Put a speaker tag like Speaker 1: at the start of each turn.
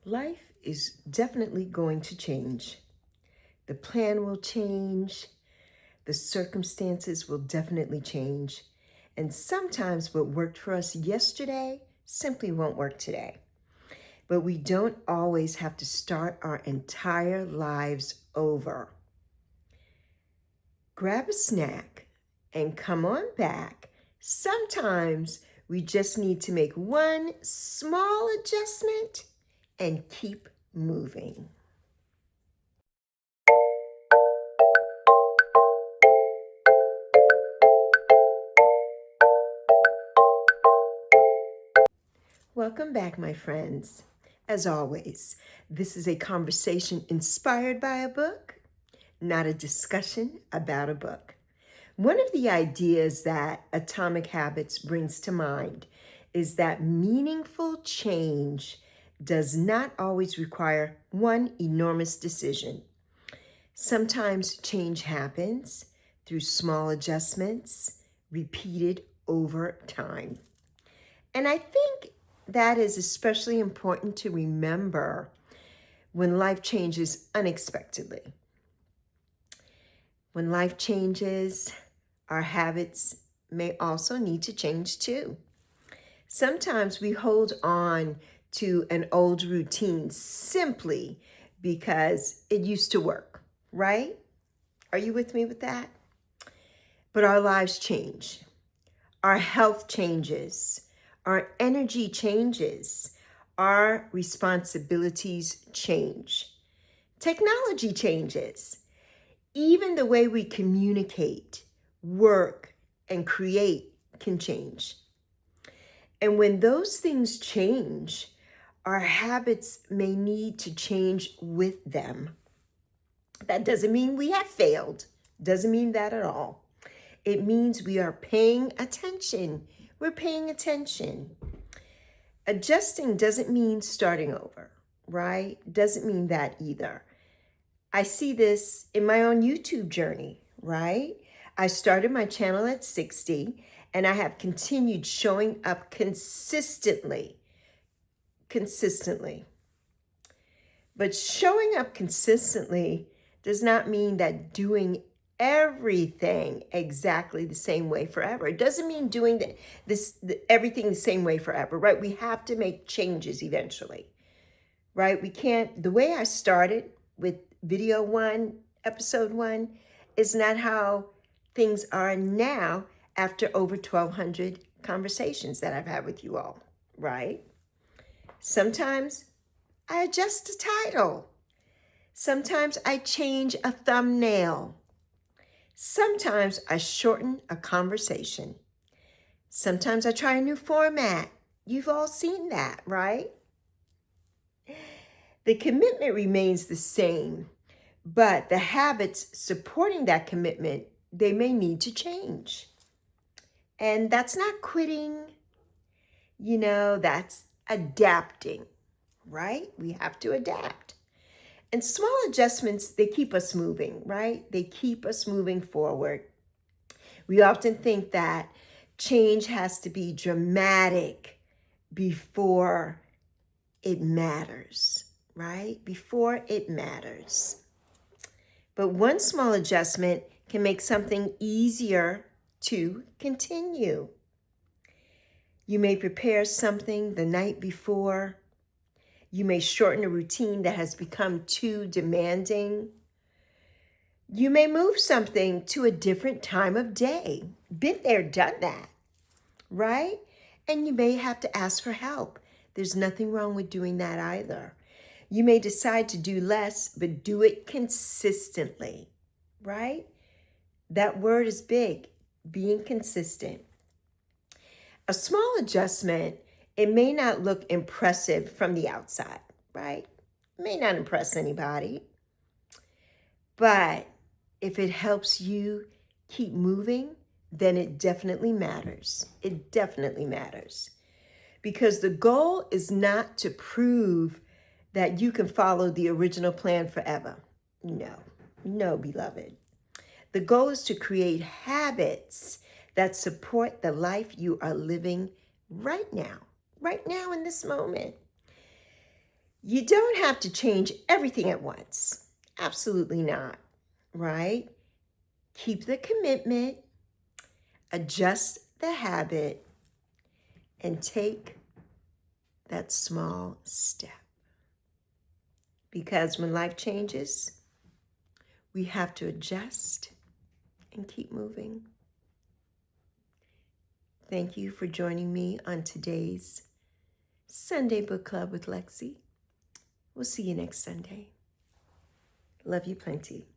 Speaker 1: Life is definitely going to change. The plan will change. The circumstances will definitely change. And sometimes what worked for us yesterday simply won't work today. But we don't always have to start our entire lives over. Grab a snack and come on back. Sometimes we just need to make one small adjustment and keep moving. Welcome back, my friends. As always, this is a conversation inspired by a book, not a discussion about a book. One of the ideas that Atomic Habits brings to mind is that meaningful change does not always require one enormous decision. Sometimes change happens through small adjustments repeated over time. And I think that is especially important to remember when life changes unexpectedly. When life changes, our habits may also need to change too. Sometimes we hold on to an old routine simply because it used to work, right? Are you with me with that? But our lives change. Our health changes. Our energy changes. Our responsibilities change. Technology changes. Even the way we communicate, work, and create can change. And when those things change, our habits may need to change with them. That doesn't mean we have failed. Doesn't mean that at all. It means we are paying attention. We're paying attention. Adjusting doesn't mean starting over, right? Doesn't mean that either. I see this in my own YouTube journey, right? I started my channel at 60 and I have continued showing up consistently. But showing up consistently does not mean that doing everything exactly the same way forever. It doesn't mean doing everything the same way forever, right? We have to make changes eventually, right? We can't, the way I started with video 1, episode 1, is not how things are now after over 1,200 conversations that I've had with you all, right? Sometimes I adjust the title. Sometimes I change a thumbnail. Sometimes I shorten a conversation. Sometimes I try a new format. You've all seen that, right? The commitment remains the same, but the habits supporting that commitment, they may need to change. And that's not quitting, that's adapting, right? We have to adapt. And small adjustments, they keep us moving, right? They keep us moving forward. We often think that change has to be dramatic before it matters, right? Before it matters. But one small adjustment can make something easier to continue. You may prepare something the night before. You may shorten a routine that has become too demanding. You may move something to a different time of day. Been there, done that, right? And you may have to ask for help. There's nothing wrong with doing that either. You may decide to do less, but do it consistently, right? That word is big, being consistent. A small adjustment, it may not look impressive from the outside, right? It may not impress anybody. But if it helps you keep moving, then it definitely matters. It definitely matters. Because the goal is not to prove that you can follow the original plan forever. No, beloved. The goal is to create habits that support the life you are living right now in this moment. You don't have to change everything at once. Absolutely not, right? Keep the commitment, adjust the habit, and take that small step. Because when life changes, we have to adjust and keep moving. Thank you for joining me on today's Sunday Book Club with Lexi. We'll see you next Sunday. Love you plenty.